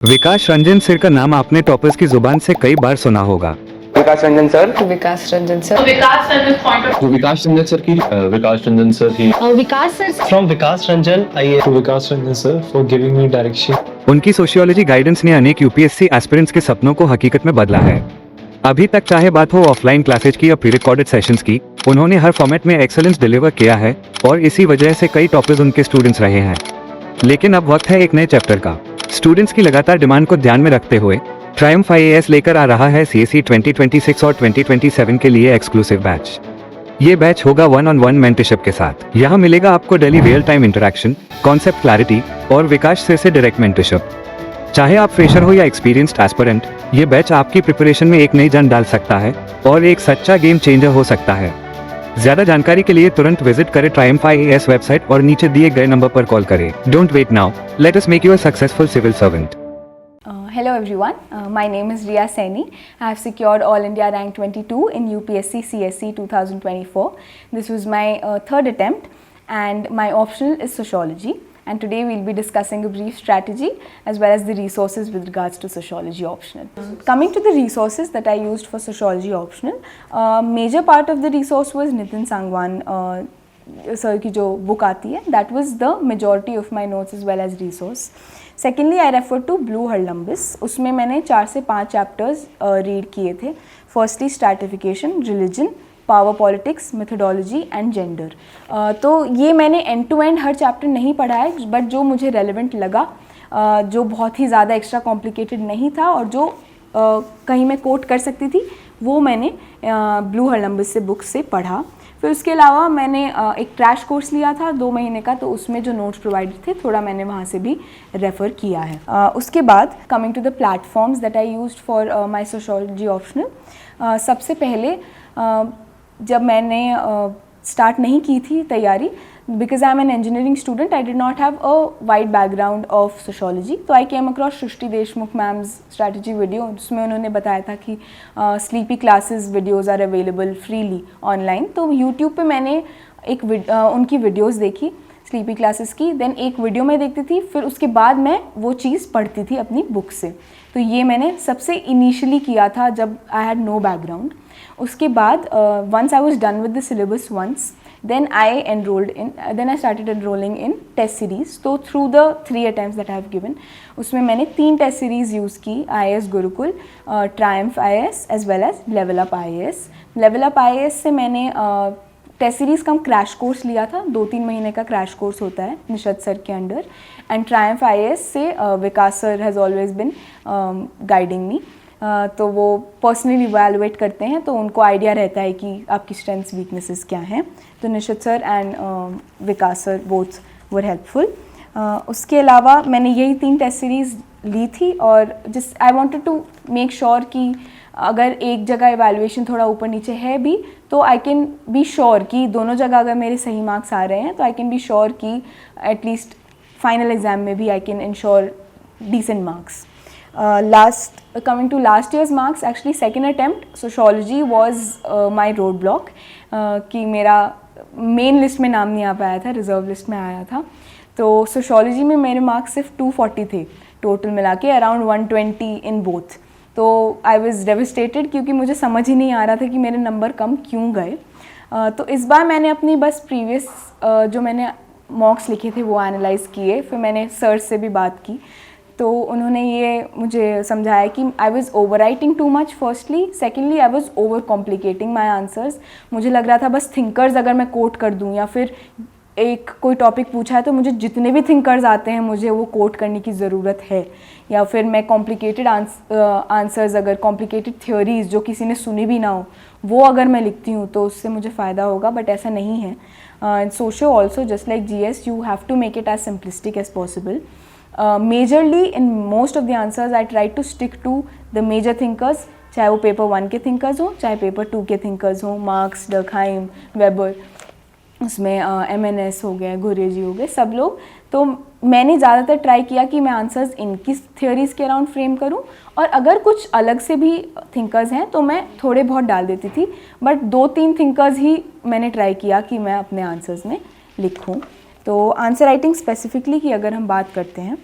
विकास Ranjan sir का नाम आपने टॉपर्स की जुबान से कई बार सुना होगा। Vikas Ranjan sir Vikas Ranjan sir Vikas sir this point of Vikas Ranjan sir की विकास रंजन सर की Vikas sir From Vikas Ranjan, to Vikas Ranjan sir for giving me direction. उनकी सोशियोलॉजी गाइडेंस ने अनेक यूपीएससी एस्पिरेंट्स के सपनों को हकीकत में बदला है। अभी तक चाहे बात हो ऑफलाइन क्लासेज की या प्री रिकॉर्डेड सेशंस की, उन्होंने हर फॉर्मेट में एक्सेलेंस डिलीवर किया है और इसी वजह से कई टॉपर्स उनके स्टूडेंट्स रहे हैं। लेकिन अब वक्त है एक नए चैप्टर का। स्टूडेंट्स की लगातार डिमांड को ध्यान में रखते हुए ट्रायम्फ आईएएस लेकर आ रहा है सीएसई 2026 और 2027 के लिए एक्सक्लूसिव बैच। ये बैच होगा 1-on-1 मेंटरशिप के साथ। यहाँ मिलेगा आपको daily real time interaction, concept clarity और विकास से डायरेक्ट मेंटरशिप। चाहे आप फ्रेशर हो या एक्सपीरियंस्ड एस्पिरेंट, ये बैच आपकी प्रिपरेशन में एक नई जान डाल सकता है और एक सच्चा गेम चेंजर हो सकता है। ज्यादा जानकारी के लिए तुरंत विजिट करें ट्रायम्फ आईएएस वेबसाइट और नीचे दिए गए नंबर पर कॉल करें। Don't wait now, let us make you a successful civil servant. Hello everyone, my name is Riya Saini. I have secured All India Rank 22 in UPSC CSE 2024. This was my third attempt and my optional is Sociology, and today we will be discussing a brief strategy as well as the resources with regards to Sociology optional. Coming to the resources that I used for Sociology optional, major part of the resource was Nitin Sangwan sir की जो book आती है, that was the majority of my notes as well as resource. Secondly I refer to blue Haralambos, उसमें मैंने 4 से 5 chapters read किए थे। Firstly stratification, religion, power politics, methodology and gender. तो ये मैंने एंड टू एंड हर चैप्टर नहीं पढ़ा है, बट जो मुझे रेलेवेंट लगा, जो बहुत ही ज़्यादा एक्स्ट्रा कॉम्प्लिकेटेड नहीं था और जो कहीं मैं कोट कर सकती थी, वो मैंने ब्लू हरलम्बस से बुक से पढ़ा। फिर उसके अलावा मैंने एक क्रैश कोर्स लिया था 2 महीने का, तो उसमें जो नोट्स प्रोवाइडेड थे थोड़ा मैंने वहाँ से भी रेफ़र किया है। उसके बाद coming to the platforms that I used for my sociology optional, सबसे पहले जब मैंने स्टार्ट नहीं की थी तैयारी, because I am an engineering student, I did not have a wide background of sociology, तो I came across Srushti Deshmukh ma'am's strategy video, जिसमें उन्होंने बताया था कि Sleepy Classes videos are available freely online. तो यूट्यूब पे मैंने एक उनकी वीडियोस देखी स्लीपी क्लासेस की, देन एक वीडियो में देखती थी, फिर उसके बाद मैं वो चीज़ पढ़ती थी अपनी बुक से। तो ये मैंने सबसे इनिशियली किया था जब आई हैड नो बैकग्राउंड। उसके बाद once I was done with the syllabus once, then I started enrolling in test series. तो through the 3 attempts that I have given, उसमें मैंने 3 test series यूज़ की, IAS Gurukul, Triumph IAS as well as level up IAS। Level up IAS से मैंने test series का crash course लिया था, 2-3 महीने का क्रैश कोर्स होता है निशद सर के अंडर। एंड ट्रायम्फ IAS से Vikas sir has always been guiding me, तो वो पर्सनली इवैल्यूएट करते हैं, तो उनको आइडिया रहता है कि आपकी स्ट्रेंथ्स वीकनेसेस क्या हैं। तो Nishad sir and Vikas sir both were helpful. उसके अलावा मैंने यही 3 टेस्ट सीरीज़ ली थी और just I wanted to make sure कि अगर एक जगह इवैल्यूएशन थोड़ा ऊपर नीचे है भी, तो आई कैन बी श्योर कि दोनों जगह अगर मेरे सही मार्क्स आ रहे हैं, तो आई कैन बी श्योर कि एटलीस्ट फाइनल एग्ज़ाम में भी I can ensure decent marks. Coming to last year's marks, actually second attempt sociology was my roadblock, कि मेरा मेन लिस्ट में नाम नहीं आ पाया था, रिजर्व लिस्ट में आया था। तो सोशियोलॉजी में मेरे मार्क्स सिर्फ 240 थे टोटल मिला के, अराउंड 120 इन बोथ। तो आई वाज डेविस्टेटेड क्योंकि मुझे समझ ही नहीं आ रहा था कि मेरे नंबर कम क्यों गए। तो इस बार मैंने अपनी बस प्रीवियस जो मैंने मॉक्स लिखे थे वो एनालाइज़ किए, फिर मैंने सर से भी बात की, तो उन्होंने ये मुझे समझाया कि I was over writing too much firstly, secondly I was over complicating my answers. मुझे लग रहा था बस थिंकर्स अगर मैं कोट कर दूँ या फिर एक कोई टॉपिक पूछा है तो मुझे जितने भी थिंकर्स आते हैं मुझे वो कोट करने की ज़रूरत है, या फिर मैं कॉम्प्लिकेटेड आंसर्स अगर कॉम्प्लिकेटेड थ्योरीज जो किसी ने सुनी भी ना हो वो अगर मैं लिखती हूँ तो उससे मुझे फ़ायदा होगा, बट ऐसा नहीं है। In socio also just like GS you have to make it as simplistic as possible. Majorly in most of the answers I try to stick to the major thinkers, चाहे वो पेपर 1 के thinkers हो चाहे paper 2 के thinkers हो, marks, Durkheim, weber, उसमें MNS हो गए, घुरेजी हो गए, सब लोग। तो मैंने ज़्यादातर ट्राई किया कि मैं आंसर्स इनकी थ्योरीज़ के अराउंड फ्रेम करूं, और अगर कुछ अलग से भी थिंकर्स हैं तो मैं थोड़े बहुत डाल देती थी, बट 2-3 थिंकर्स ही मैंने ट्राई किया कि मैं अपने आंसर्स में लिखूं। तो आंसर राइटिंग स्पेसिफिकली की अगर हम बात करते हैं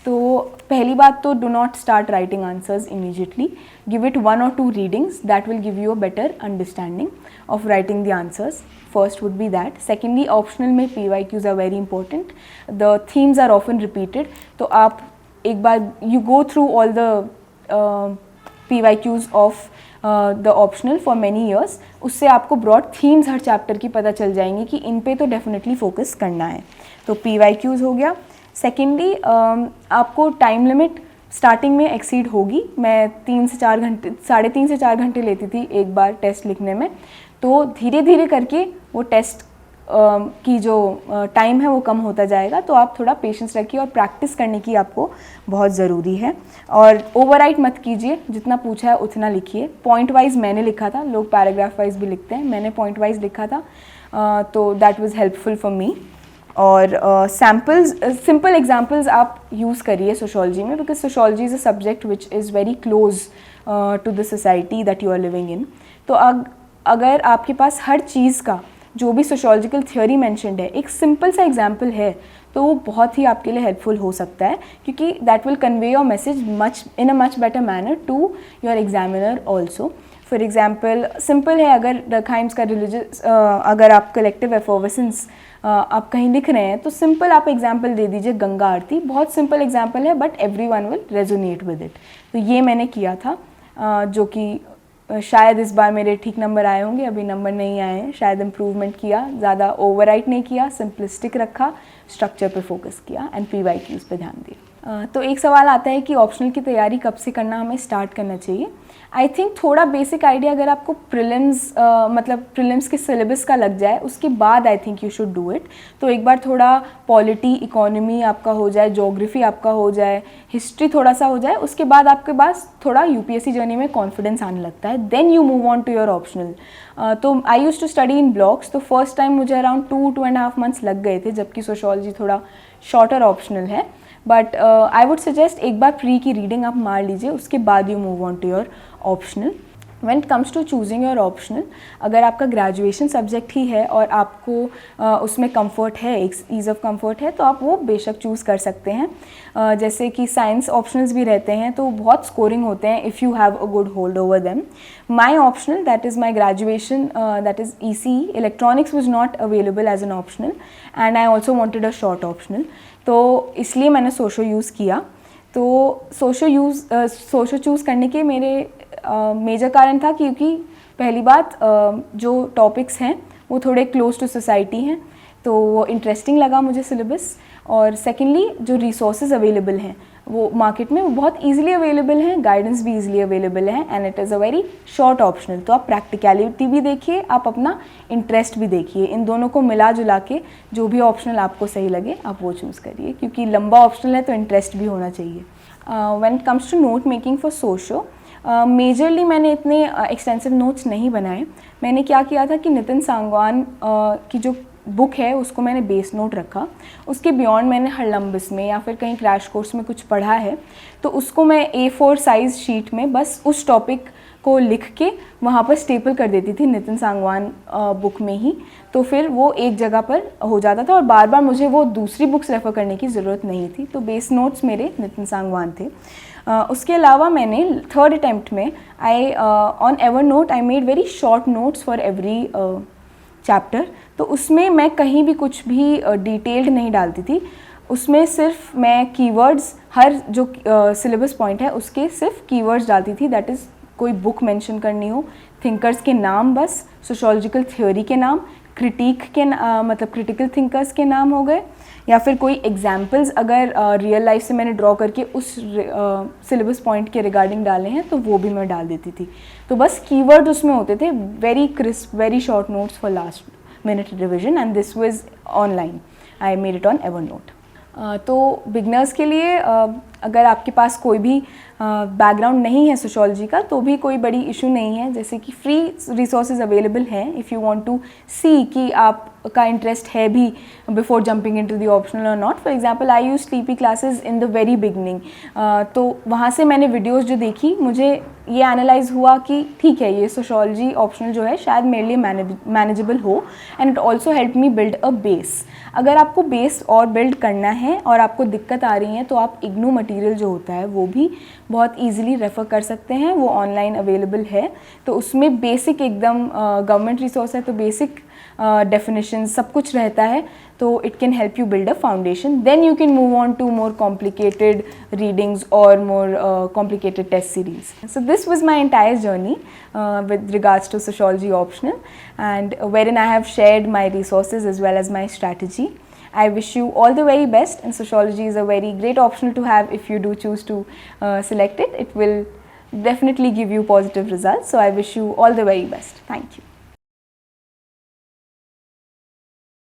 तो पहली बात तो do not start writing answers immediately, give it 1 or 2 readings, that will give you a better understanding of writing the answers. First would be that. Secondly, optional में PYQs are very important. The themes are often repeated. तो आप एक बार you go through all the PYQs of the optional for many years. उससे आपको broad themes हर chapter की पता चल जाएंगी कि इन पे तो definitely focus करना है. तो PYQs हो गया. Secondly, आपको time limit स्टार्टिंग में एक्सीड होगी. मैं 3 से 4 घंटे 3.5 से 4 घंटे लेती थी एक बार टेस्ट लिखने में. तो धीरे धीरे करके वो टेस्ट की जो टाइम है वो कम होता जाएगा. तो आप थोड़ा पेशेंस रखिए और प्रैक्टिस करने की आपको बहुत ज़रूरी है. और ओवरराइट मत कीजिए, जितना पूछा है उतना लिखिए. पॉइंट वाइज मैंने लिखा था, लोग पैराग्राफ वाइज भी लिखते हैं, मैंने पॉइंट वाइज लिखा था. तो that was helpful for me. और सैम्पल्स, सिंपल एग्जाम्पल्स आप यूज़ करिए सोशोलॉजी में, because sociology is a subject which is very close to the society that you are living in. तो अगर आपके पास हर चीज़ का जो भी सोशोलॉजिकल थ्योरी मैंशनड है एक सिंपल सा एग्जाम्पल है, तो वो बहुत ही आपके लिए हेल्पफुल हो सकता है, क्योंकि that will convey your message in a much better manner to your examiner also. For example simple है, अगर डर्कहाइम्स का रिलीजियस, अगर आप कलेक्टिव एफर्वेसेंस आप कहीं लिख रहे हैं तो सिंपल आप एग्जाम्पल दे दीजिए गंगा आरती. बहुत सिंपल एग्जाम्पल है but everyone will resonate with it. तो ये मैंने किया था, जो कि शायद इस बार मेरे ठीक नंबर आए होंगे, अभी नंबर नहीं आए हैं. शायद इम्प्रूवमेंट किया, ज़्यादा ओवरराइट नहीं किया, सिंपलिस्टिक रखा, स्ट्रक्चर पे फोकस किया एंड PYQs पे ध्यान दिया. तो एक सवाल आता है कि ऑप्शनल की तैयारी कब से करना हमें स्टार्ट करना चाहिए. आई थिंक थोड़ा बेसिक आइडिया अगर आपको प्रीलिम्स मतलब प्रीलिम्स के सिलेबस का लग जाए उसके बाद I think you should do it. तो एक बार थोड़ा पॉलिटी, इकोनॉमी आपका हो जाए, ज्योग्राफी आपका हो जाए, हिस्ट्री थोड़ा सा हो जाए, उसके बाद आपके पास थोड़ा UPSC जर्नी में कॉन्फिडेंस आने लगता है. Then you move on to your optional. तो I use to study in blocks. तो फर्स्ट टाइम मुझे अराउंड 2.5 मंथ्स लग गए थे, जबकि सोशोलॉजी थोड़ा शॉर्टर ऑप्शनल है. बट आई वुड सजेस्ट एक बार प्री की रीडिंग आप मार लीजिए, उसके बाद you move on to your optional. When it comes to choosing your optional, अगर आपका ग्रेजुएशन सब्जेक्ट ही है और आपको उसमें कंफर्ट है, एक ईज़ ऑफ कंफर्ट है, तो आप वो बेशक चूज़ कर सकते हैं. जैसे कि साइंस ऑप्शनल्स भी रहते हैं तो बहुत स्कोरिंग होते हैं if you have a good hold over them. My optional, that is my graduation, that is ECE, electronics was not available as an optional and I also wanted a short optional. तो इसलिए मैंने socio use किया. तो socio choose करने के मेरे major कारण था क्योंकि पहली बात जो टॉपिक्स हैं वो थोड़े क्लोज टू सोसाइटी हैं, तो वो इंटरेस्टिंग लगा मुझे सिलेबस. और सेकेंडली जो रिसोर्सेज अवेलेबल हैं वो मार्केट में वो बहुत ईजिली अवेलेबल हैं, गाइडेंस भी ईजिली अवेलेबल है and it is a very short optional. तो आप प्रैक्टिकलिटी भी देखिए, आप अपना इंटरेस्ट भी देखिए, इन दोनों को मिला जुला के जो भी ऑप्शनल आपको सही लगे आप वो चूज़ करिए, क्योंकि लंबा ऑप्शनल है तो इंटरेस्ट भी होना चाहिए. When it comes to note making for socio, majorly मैंने इतने एक्सटेंसिव नोट्स नहीं बनाए. मैंने क्या किया था कि नितिन सांगवान की जो बुक है उसको मैंने बेस नोट रखा. उसके बियॉन्ड मैंने हरलम्बिस में या फिर कहीं क्रैश कोर्स में कुछ पढ़ा है तो उसको मैं A4 साइज़ शीट में बस उस टॉपिक को लिख के वहाँ पर स्टेपल कर देती थी नितिन सांगवान बुक में ही. तो फिर वो एक जगह पर हो जाता था और बार बार मुझे वो दूसरी बुक्स रेफ़र करने की ज़रूरत नहीं थी. तो बेस नोट्स मेरे नितिन सांगवान थे. उसके अलावा मैंने थर्ड अटैम्प्ट में on Evernote I made very short notes for every chapter. तो उसमें मैं कहीं भी कुछ भी डिटेल्ड नहीं डालती थी. उसमें सिर्फ मैं कीवर्ड्स, हर जो सिलेबस पॉइंट है उसके सिर्फ कीवर्ड्स डालती थी. दैट इज़ कोई बुक मेंशन करनी हो, थिंकर्स के नाम, बस सोशोलॉजिकल थ्योरी के नाम, क्रिटिक के मतलब क्रिटिकल थिंकर्स के नाम हो गए, या फिर कोई एग्जाम्पल्स अगर रियल लाइफ से मैंने ड्रॉ करके उस सिलेबस पॉइंट के रिगार्डिंग डाले हैं तो वो भी मैं डाल देती थी. तो बस कीवर्ड उसमें होते थे. Very crisp, very short notes for last minute revision and this was online. I made it on Evernote. तो बिगनर्स के लिए अगर आपके पास कोई भी बैकग्राउंड नहीं है सोशोलॉजी का तो भी कोई बड़ी इशू नहीं है. जैसे कि फ्री रिसोर्सेज अवेलेबल हैं if you want to see कि आपका इंटरेस्ट है भी before jumping into the optional और not. For example I use TP classes in the very beginning. तो वहाँ से मैंने वीडियोस जो देखी मुझे ये एनालाइज हुआ कि ठीक है, ये सोशोलॉजी ऑप्शनल जो है शायद मेरे लिए मैनेजेबल हो, and it also help me build a base. अगर आपको बेस और बिल्ड करना है और आपको दिक्कत आ रही है तो आप इग्नू मटेरियल जो होता है वो भी बहुत ईजिली रेफ़र कर सकते हैं, वो ऑनलाइन अवेलेबल है. तो उसमें बेसिक एकदम गवर्नमेंट रिसोर्स है तो बेसिक डेफिनेशन सब कुछ रहता है, तो it can help you build a foundation. Then you can move on to more complicated readings और more complicated test series. So this was my entire journey with regards to sociology optional, and wherein I have shared my resources as well as my strategy. I wish you all the very best, and sociology is a very great optional to have if you do choose to select it. It will definitely give you positive results, so I wish you all the very best. Thank you.